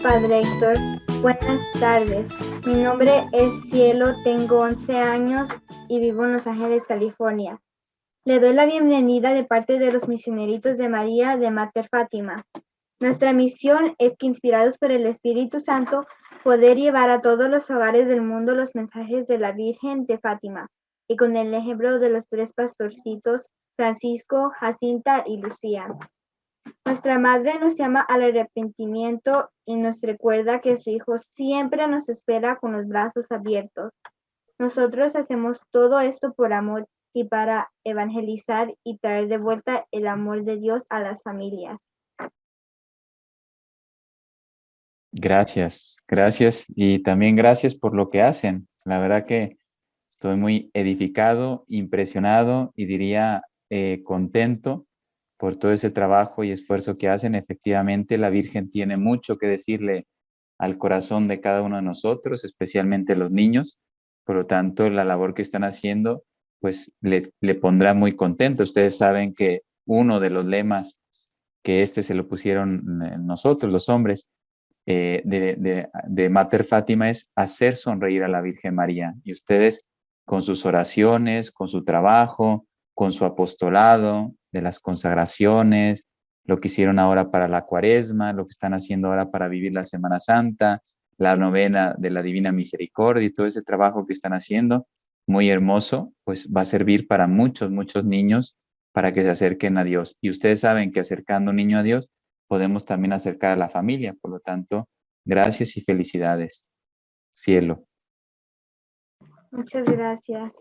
Padre Héctor. Buenas tardes. Mi nombre es Cielo, tengo 11 años y vivo en Los Ángeles, California. Le doy la bienvenida de parte de los misioneritos de María de Mater Fátima. Nuestra misión es que, inspirados por el Espíritu Santo, poder llevar a todos los hogares del mundo los mensajes de la Virgen de Fátima, y con el ejemplo de los 3 pastorcitos, Francisco, Jacinta y Lucía. Nuestra Madre nos llama al arrepentimiento y nos recuerda que su Hijo siempre nos espera con los brazos abiertos. Nosotros hacemos todo esto por amor y para evangelizar y traer de vuelta el amor de Dios a las familias. Gracias y también gracias por lo que hacen. La verdad que estoy muy edificado, impresionado y diría contento por todo ese trabajo y esfuerzo que hacen. Efectivamente, la Virgen tiene mucho que decirle al corazón de cada uno de nosotros, especialmente los niños. Por lo tanto, la labor que están haciendo, pues le pondrá muy contento. Ustedes saben que uno de los lemas que se lo pusieron nosotros, los hombres, de Mater Fátima es hacer sonreír a la Virgen María. Y ustedes con sus oraciones, con su trabajo, con su apostolado, de las consagraciones, lo que hicieron ahora para la Cuaresma, lo que están haciendo ahora para vivir la Semana Santa, la novena de la Divina Misericordia y todo ese trabajo que están haciendo, muy hermoso, pues va a servir para muchos, muchos niños para que se acerquen a Dios. Y ustedes saben que acercando un niño a Dios, podemos también acercar a la familia. Por lo tanto, gracias y felicidades. Cielo. Muchas gracias.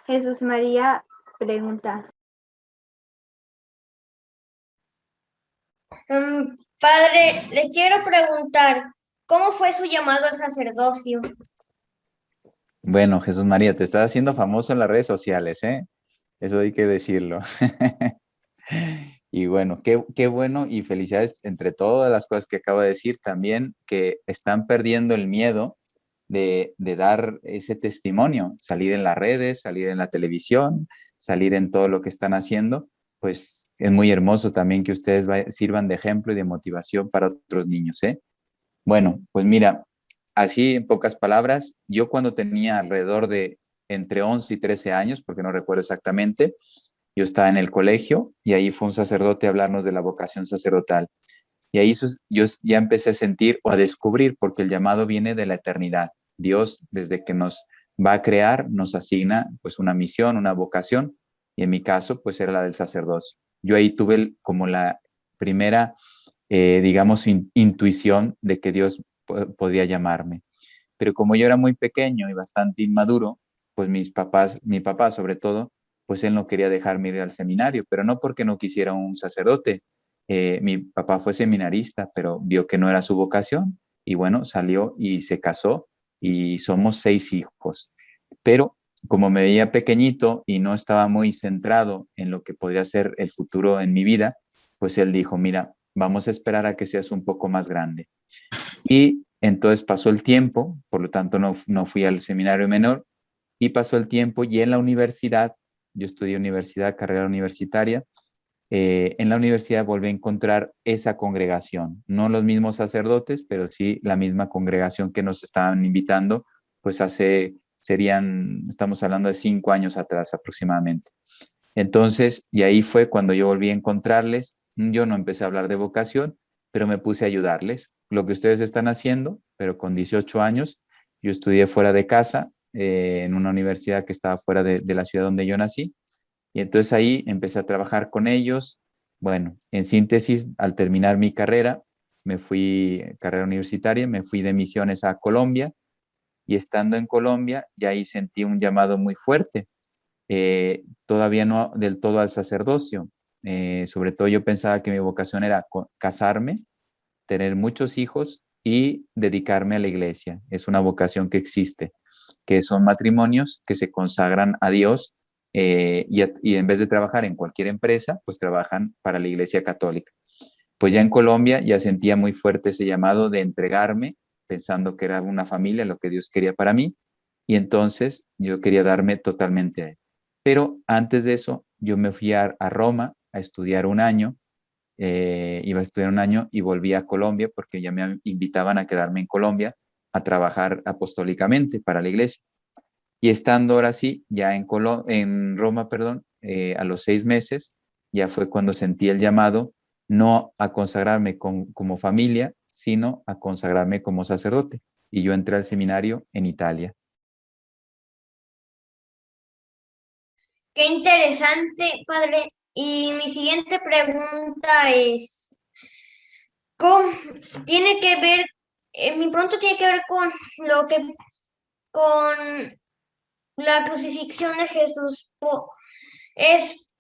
Jesús María pregunta. Padre, le quiero preguntar, ¿cómo fue su llamado al sacerdocio? Bueno, Jesús María, te estás haciendo famoso en las redes sociales, ¿eh? Eso hay que decirlo. Y bueno, qué bueno y felicidades entre todas las cosas que acabo de decir también, que están perdiendo el miedo de dar ese testimonio, salir en las redes, salir en la televisión, salir en todo lo que están haciendo. Pues es muy hermoso también que ustedes sirvan de ejemplo y de motivación para otros niños, ¿eh? Bueno, pues mira, así en pocas palabras, yo cuando tenía alrededor de entre 11 y 13 años, porque no recuerdo exactamente, yo estaba en el colegio y ahí fue un sacerdote a hablarnos de la vocación sacerdotal. Y ahí yo ya empecé a sentir o a descubrir, porque el llamado viene de la eternidad. Dios, desde que nos va a crear, nos asigna pues una misión, una vocación, y en mi caso pues era la del sacerdocio. Yo ahí tuve como la primera, digamos, intuición de que Dios podía llamarme. Pero como yo era muy pequeño y bastante inmaduro, pues mi papá sobre todo, pues él no quería dejarme ir al seminario, pero no porque no quisiera un sacerdote. Mi papá fue seminarista, pero vio que no era su vocación y bueno, salió y se casó y somos 6 hijos. Pero como me veía pequeñito y no estaba muy centrado en lo que podría ser el futuro en mi vida, pues él dijo, mira, vamos a esperar a que seas un poco más grande. Y entonces pasó el tiempo, por lo tanto no fui al seminario menor, y pasó el tiempo y en la universidad, yo estudié universidad, carrera universitaria, en la universidad volví a encontrar esa congregación, no los mismos sacerdotes, pero sí la misma congregación que nos estaban invitando, pues estamos hablando de 5 años atrás aproximadamente. Entonces, y ahí fue cuando yo volví a encontrarles, yo no empecé a hablar de vocación, pero me puse a ayudarles. Lo que ustedes están haciendo, pero con 18 años, yo estudié fuera de casa, en una universidad que estaba fuera de la ciudad donde yo nací, y entonces ahí empecé a trabajar con ellos. Bueno, en síntesis, al terminar mi carrera, carrera universitaria, me fui de misiones a Colombia, y estando en Colombia, ya ahí sentí un llamado muy fuerte, todavía no del todo al sacerdocio. Sobre todo yo pensaba que mi vocación era casarme, tener muchos hijos y dedicarme a la iglesia. Es una vocación que existe, que son matrimonios que se consagran a Dios, y en vez de trabajar en cualquier empresa, pues trabajan para la Iglesia Católica. Pues ya en Colombia ya sentía muy fuerte ese llamado de entregarme, pensando que era una familia, lo que Dios quería para mí, y entonces yo quería darme totalmente a Él. Pero antes de eso, yo me fui a Roma a estudiar un año, iba a estudiar un año y volví a Colombia porque ya me invitaban a quedarme en Colombia a trabajar apostólicamente para la iglesia. Y estando ahora sí, ya en Roma, perdón, a los 6 meses, ya fue cuando sentí el llamado no a consagrarme como familia, sino a consagrarme como sacerdote. Y yo entré al seminario en Italia. Qué interesante, padre. Y mi siguiente pregunta es, ¿cómo tiene que ver, mi pronto tiene que ver con lo que, con la crucifixión de Jesús? Es,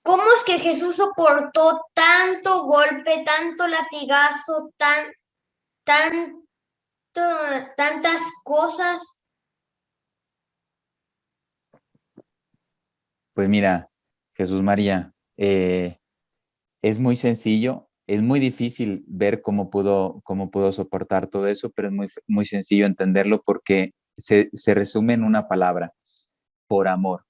¿cómo es que Jesús soportó tanto golpe, tanto latigazo, tanto, tantas cosas? Pues mira, Jesús María, es muy sencillo, es muy difícil ver cómo pudo soportar todo eso, pero es muy, muy sencillo entenderlo porque se resume en una palabra, por amor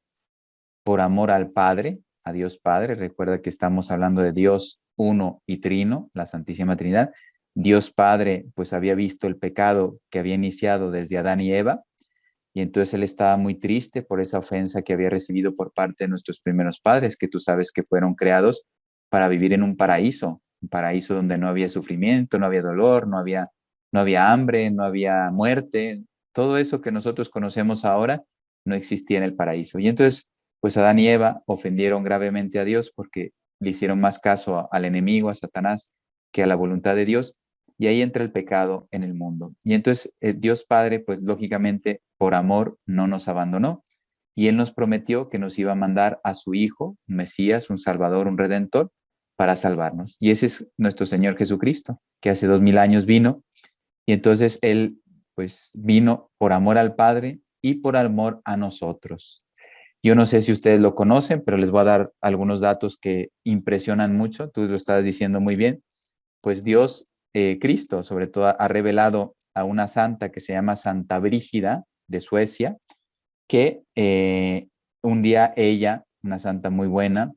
al Padre, a Dios Padre. Recuerda que estamos hablando de Dios uno y trino, la Santísima Trinidad. Dios Padre, pues había visto el pecado que había iniciado desde Adán y Eva, y entonces él estaba muy triste por esa ofensa que había recibido por parte de nuestros primeros padres, que tú sabes que fueron creados para vivir en un paraíso donde no había sufrimiento, no había dolor, no había hambre, no había muerte. Todo eso que nosotros conocemos ahora no existía en el paraíso. Y entonces, pues Adán y Eva ofendieron gravemente a Dios porque le hicieron más caso al enemigo, a Satanás, que a la voluntad de Dios. Y ahí entra el pecado en el mundo. Y entonces Dios Padre, pues lógicamente, por amor, no nos abandonó. Y Él nos prometió que nos iba a mandar a su Hijo, un Mesías, un Salvador, un Redentor, para salvarnos. Y ese es nuestro Señor Jesucristo, que hace 2000 años vino. Y entonces Él, pues, vino por amor al Padre y por amor a nosotros. Yo no sé si ustedes lo conocen, pero les voy a dar algunos datos que impresionan mucho. Tú lo estás diciendo muy bien. Pues Dios, Cristo, sobre todo, ha revelado a una santa que se llama Santa Brígida de Suecia, que un día ella, una santa muy buena,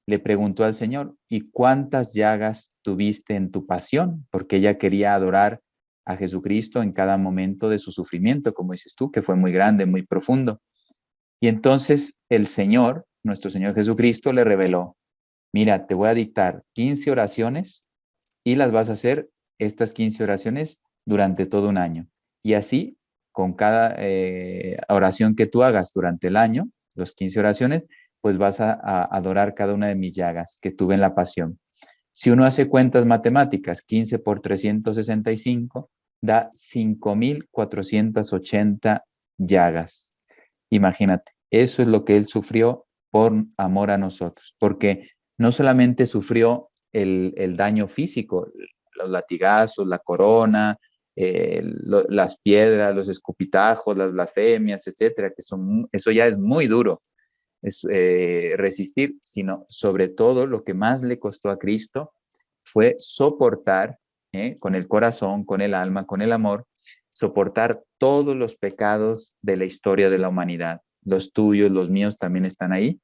le preguntó al Señor, ¿y cuántas llagas tuviste en tu pasión? Porque ella quería adorar a Jesucristo en cada momento de su sufrimiento, como dices tú, que fue muy grande, muy profundo. Y entonces el Señor, nuestro Señor Jesucristo, le reveló, mira, te voy a dictar 15 oraciones y las vas a hacer estas 15 oraciones durante todo un año. Y así, con cada oración que tú hagas durante el año, los 15 oraciones, pues vas a adorar cada una de mis llagas que tuve en la pasión. Si uno hace cuentas matemáticas, 15 por 365 da 5,480 llagas. Imagínate, eso es lo que él sufrió por amor a nosotros, porque no solamente sufrió el daño físico, los latigazos, la corona, las piedras, los escupitajos, las blasfemias, etcétera, eso ya es muy duro, es resistir, sino sobre todo lo que más le costó a Cristo fue soportar, con el corazón, con el alma, con el amor, soportar todos los pecados de la historia de la humanidad. Los tuyos, los míos también están ahí.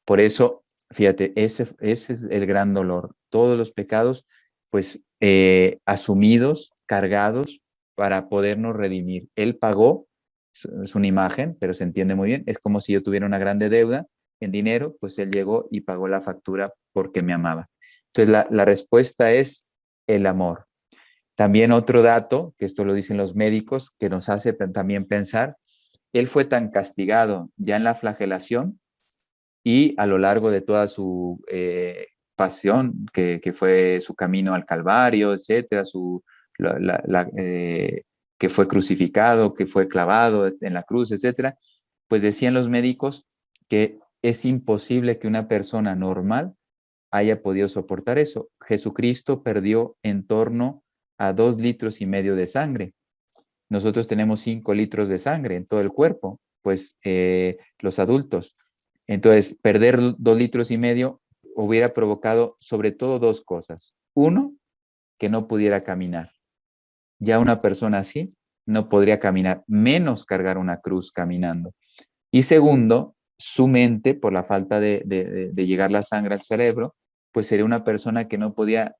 Por eso, fíjate, ese es el gran dolor. Todos los pecados, pues, asumidos, cargados, para podernos redimir. Él pagó, es una imagen, pero se entiende muy bien. Es como si yo tuviera una grande deuda en dinero, pues Él llegó y pagó la factura porque me amaba. Entonces, la respuesta es el amor. También otro dato, que esto lo dicen los médicos, que nos hace también pensar, Él fue tan castigado ya en la flagelación y a lo largo de toda su pasión, que fue su camino al Calvario, etcétera, que fue crucificado, que fue clavado en la cruz, etcétera, pues decían los médicos que es imposible que una persona normal haya podido soportar eso. Jesucristo perdió en torno a 2,5 litros de sangre. Nosotros tenemos 5 litros de sangre en todo el cuerpo, pues los adultos. Entonces, perder 2,5 litros hubiera provocado sobre todo dos cosas. Uno, que no pudiera caminar. Ya una persona así no podría caminar, menos cargar una cruz caminando. Y segundo, su mente, por la falta de llegar la sangre al cerebro, pues sería una persona que no podría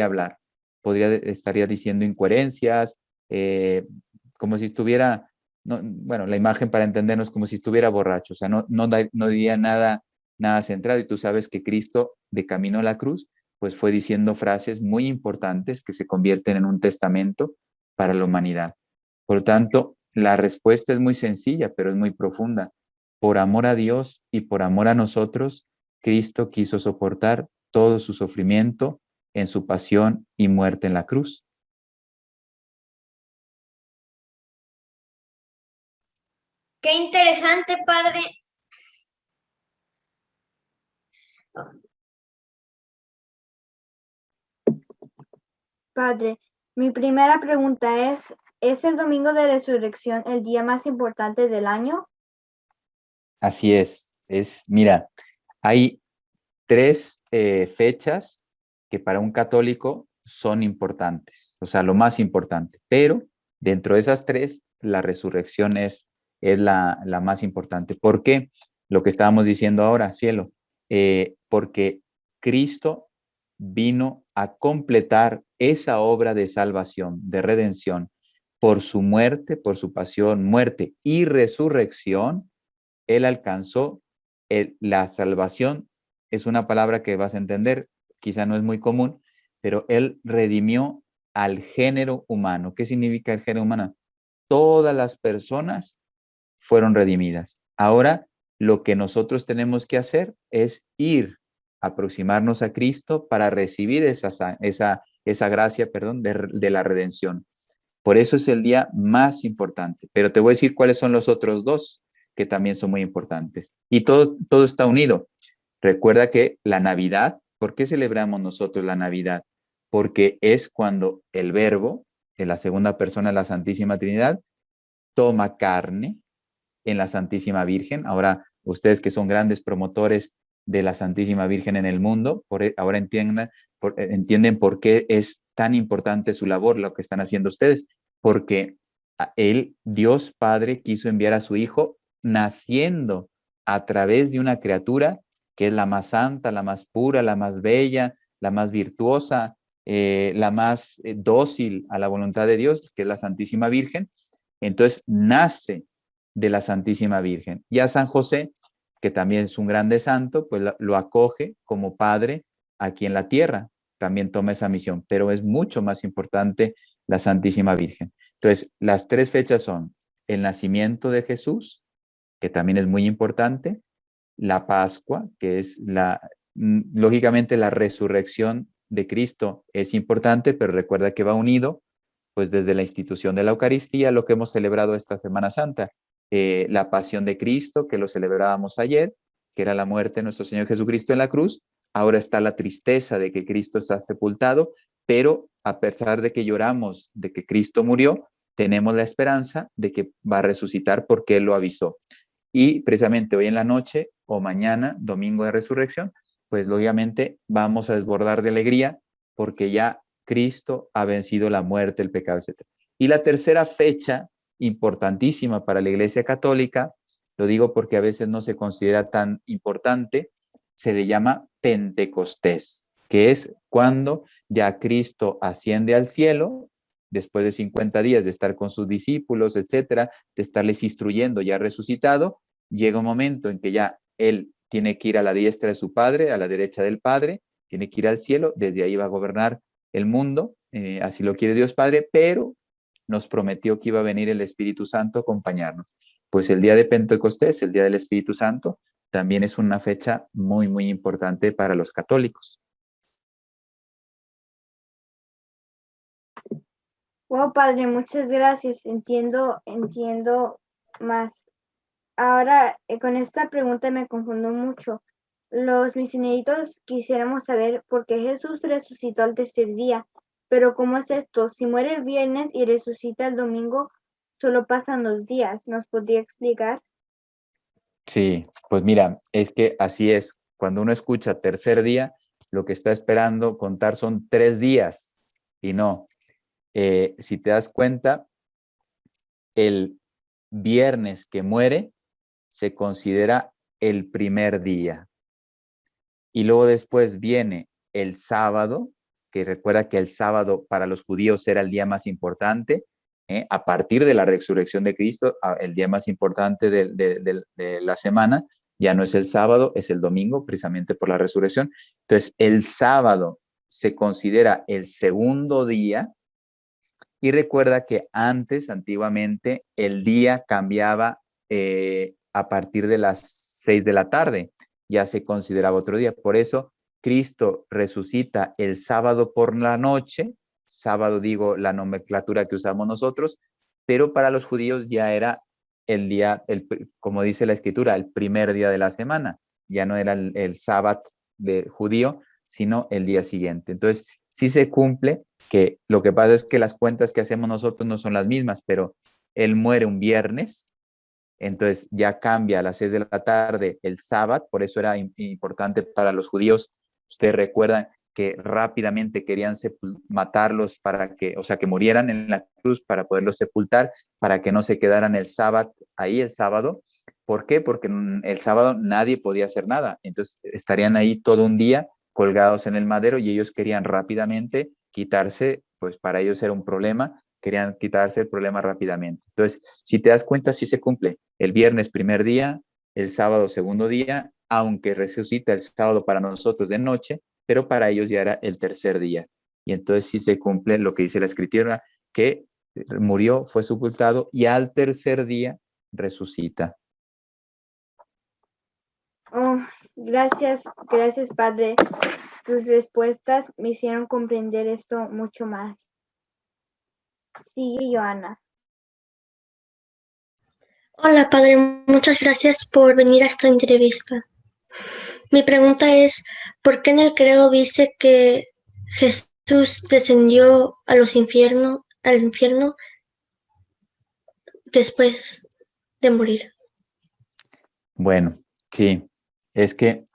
hablar. Estaría diciendo incoherencias, como si estuviera, bueno, la imagen para entendernos como si estuviera borracho, o sea, no diría nada centrado. Y tú sabes que Cristo, de camino a la cruz, pues fue diciendo frases muy importantes que se convierten en un testamento para la humanidad. Por lo tanto, la respuesta es muy sencilla, pero es muy profunda. Por amor a Dios y por amor a nosotros, Cristo quiso soportar todo su sufrimiento en su pasión y muerte en la cruz. Qué interesante, padre. Padre, mi primera pregunta ¿es el domingo de resurrección el día más importante del año? Así mira, hay tres fechas que para un católico son importantes, o sea, lo más importante, pero dentro de esas tres, la resurrección es la más importante. ¿Por qué? Lo que estábamos diciendo ahora, cielo, porque Cristo vino a completar esa obra de salvación, de redención, por su muerte, por su pasión, muerte y resurrección. Él alcanzó la salvación. Es una palabra que vas a entender, quizá no es muy común, pero Él redimió al género humano. ¿Qué significa el género humano? Todas las personas fueron redimidas. Ahora, lo que nosotros tenemos que hacer es aproximarnos a Cristo para recibir esa gracia, perdón, de la redención. Por eso es el día más importante. Pero te voy a decir cuáles son los otros dos que también son muy importantes. Y todo está unido. Recuerda que la Navidad, ¿por qué celebramos nosotros la Navidad? Porque es cuando el Verbo, en la segunda persona de la Santísima Trinidad, toma carne en la Santísima Virgen. Ahora, ustedes que son grandes promotores de la Santísima Virgen en el mundo, ahora entienden por qué es tan importante su labor, lo que están haciendo ustedes, porque Dios Padre, quiso enviar a su Hijo naciendo a través de una criatura que es la más santa, la más pura, la más bella, la más virtuosa, la más dócil a la voluntad de Dios, que es la Santísima Virgen. Entonces nace de la Santísima Virgen. Y a San José, que también es un grande santo, pues lo acoge como padre aquí en la tierra. También toma esa misión, pero es mucho más importante la Santísima Virgen. Entonces, las tres fechas son el nacimiento de Jesús, que también es muy importante, la Pascua, que es lógicamente la resurrección de Cristo es importante, pero recuerda que va unido pues desde la institución de la Eucaristía, lo que hemos celebrado esta Semana Santa, la pasión de Cristo, que lo celebrábamos ayer, que era la muerte de nuestro Señor Jesucristo en la cruz. Ahora está la tristeza de que Cristo está sepultado, pero a pesar de que lloramos de que Cristo murió, tenemos la esperanza de que va a resucitar porque Él lo avisó. Y precisamente hoy en la noche o mañana, domingo de resurrección, pues lógicamente vamos a desbordar de alegría porque ya Cristo ha vencido la muerte, el pecado, etc. Y la tercera fecha importantísima para la Iglesia Católica, lo digo porque a veces no se considera tan importante, se le llama Pentecostés, que es cuando ya Cristo asciende al cielo, después de 50 días de estar con sus discípulos, etcétera, de estarles instruyendo, ya resucitado, llega un momento en que ya Él tiene que ir a la diestra de su Padre, a la derecha del Padre, tiene que ir al cielo, desde ahí va a gobernar el mundo, así lo quiere Dios Padre, pero nos prometió que iba a venir el Espíritu Santo a acompañarnos. Pues el día de Pentecostés, el día del Espíritu Santo, también es una fecha muy, muy importante para los católicos. Wow, padre, muchas gracias. Entiendo más. Ahora, con esta pregunta me confundo mucho. Los misioneritos quisiéramos saber por qué Jesús resucitó al tercer día, pero ¿cómo es esto? Si muere el viernes y resucita el domingo, solo pasan 2 días. ¿Nos podría explicar? Sí, pues mira, es que así es. Cuando uno escucha tercer día, lo que está esperando contar son 3 días y no. Si te das cuenta, el viernes que muere se considera el primer día. Y luego después viene el sábado, que recuerda que el sábado para los judíos era el día más importante, a partir de la resurrección de Cristo, el día más importante de la semana, ya no es el sábado, es el domingo, precisamente por la resurrección. Entonces, el sábado se considera el segundo día, y recuerda que antes, antiguamente, el día cambiaba a partir de las 6 de la tarde, ya se consideraba otro día. Por eso, Cristo resucita el sábado por la noche, sábado digo la nomenclatura que usamos nosotros, pero para los judíos ya era el día, como dice la escritura, el primer día de la semana, ya no era el sábado de judío, sino el día siguiente. Entonces, sí se cumple, que lo que pasa es que las cuentas que hacemos nosotros no son las mismas, pero él muere un viernes, entonces ya cambia a las 6 de la tarde el sábado, por eso era importante para los judíos. Ustedes recuerdan que rápidamente querían matarlos para que, o sea, que murieran en la cruz para poderlos sepultar, para que no se quedaran el sábado ahí el sábado. ¿Por qué? Porque el sábado nadie podía hacer nada, entonces estarían ahí todo un día colgados en el madero y ellos querían rápidamente quitarse, pues para ellos era un problema, querían quitarse el problema rápidamente. Entonces, si te das cuenta, sí se cumple. El viernes primer día, el sábado segundo día, aunque resucita el sábado para nosotros de noche, pero para ellos ya era el tercer día. Y entonces sí se cumple lo que dice la escritura, que murió, fue sepultado y al tercer día resucita. Oh, gracias, gracias, Padre. Tus respuestas me hicieron comprender esto mucho más. Sigue, Joana. Hola, Padre, muchas gracias por venir a esta entrevista. Mi pregunta es, ¿por qué en el credo dice que Jesús descendió al infierno después de morir? Bueno, sí, es que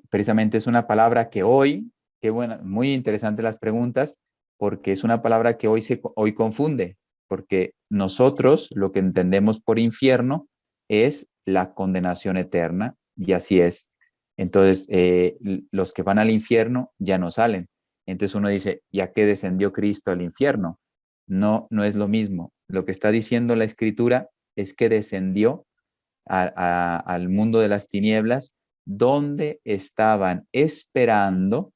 precisamente es una palabra que hoy, qué bueno, muy interesante las preguntas, porque es una palabra que hoy confunde, porque nosotros lo que entendemos por infierno es la condenación eterna, y así es. Entonces, los que van al infierno ya no salen. Entonces uno dice, ¿ya qué descendió Cristo al infierno? No, no es lo mismo. Lo que está diciendo la Escritura es que descendió al mundo de las tinieblas, donde estaban esperando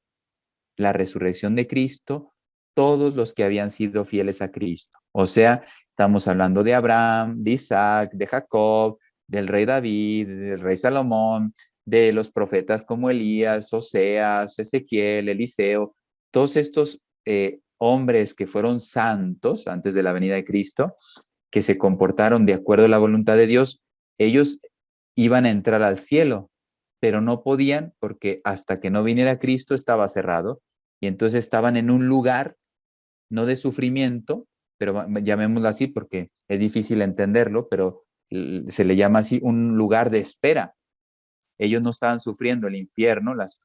la resurrección de Cristo todos los que habían sido fieles a Cristo. O sea, estamos hablando de Abraham, de Isaac, de Jacob, del rey David, del rey Salomón, de los profetas como Elías, Oseas, Ezequiel, Eliseo, todos estos hombres que fueron santos antes de la venida de Cristo, que se comportaron de acuerdo a la voluntad de Dios, ellos iban a entrar al cielo, pero no podían porque hasta que no viniera Cristo estaba cerrado, y entonces estaban en un lugar no de sufrimiento, pero llamémoslo así porque es difícil entenderlo, pero se le llama así un lugar de espera. Ellos no estaban sufriendo el infierno, las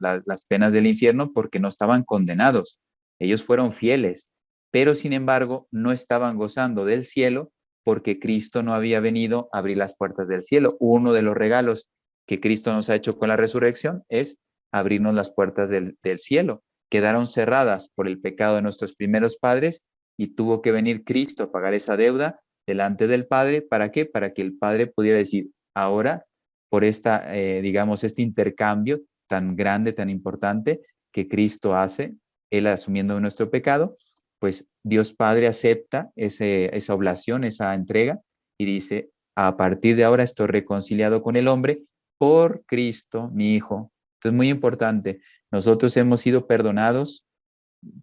penas del infierno, porque no estaban condenados. Ellos fueron fieles, pero sin embargo no estaban gozando del cielo porque Cristo no había venido a abrir las puertas del cielo. Uno de los regalos que Cristo nos ha hecho con la resurrección es abrirnos las puertas del cielo. Quedaron cerradas por el pecado de nuestros primeros padres y tuvo que venir Cristo a pagar esa deuda delante del Padre. ¿Para qué? Para que el Padre pudiera decir, ahora, por esta, digamos, este intercambio tan grande, tan importante que Cristo hace, Él asumiendo nuestro pecado, pues Dios Padre acepta esa oblación, esa entrega, y dice, a partir de ahora estoy reconciliado con el hombre por Cristo, mi Hijo. Entonces, muy importante, nosotros hemos sido perdonados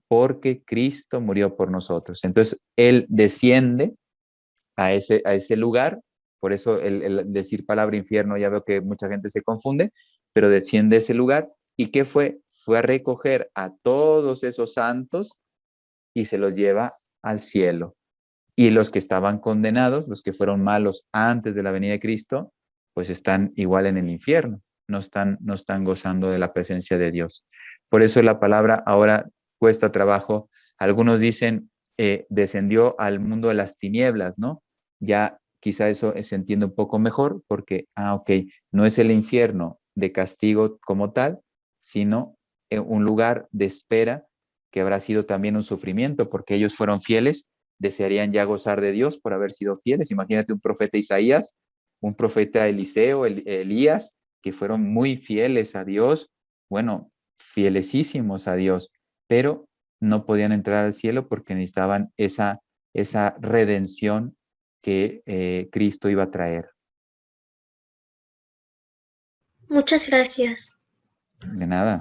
porque Cristo murió por nosotros. Entonces, Él desciende a ese lugar, por eso el decir palabra infierno, ya veo que mucha gente se confunde, pero desciende a ese lugar. ¿Y qué fue? Fue a recoger a todos esos santos y se los lleva al cielo. Y los que estaban condenados, los que fueron malos antes de la venida de Cristo, pues están igual en el infierno, no están gozando de la presencia de Dios. Por eso la palabra ahora cuesta trabajo. Algunos dicen, descendió al mundo de las tinieblas, ¿no? Ya quizá eso se entiende un poco mejor porque, ok, no es el infierno de castigo como tal, sino un lugar de espera que habrá sido también un sufrimiento, porque ellos fueron fieles, desearían ya gozar de Dios por haber sido fieles. Imagínate un profeta Isaías, un profeta Eliseo, Elías, que fueron muy fieles a Dios, bueno, fielesísimos a Dios, pero no podían entrar al cielo porque necesitaban esa redención que Cristo iba a traer. Muchas gracias. De nada.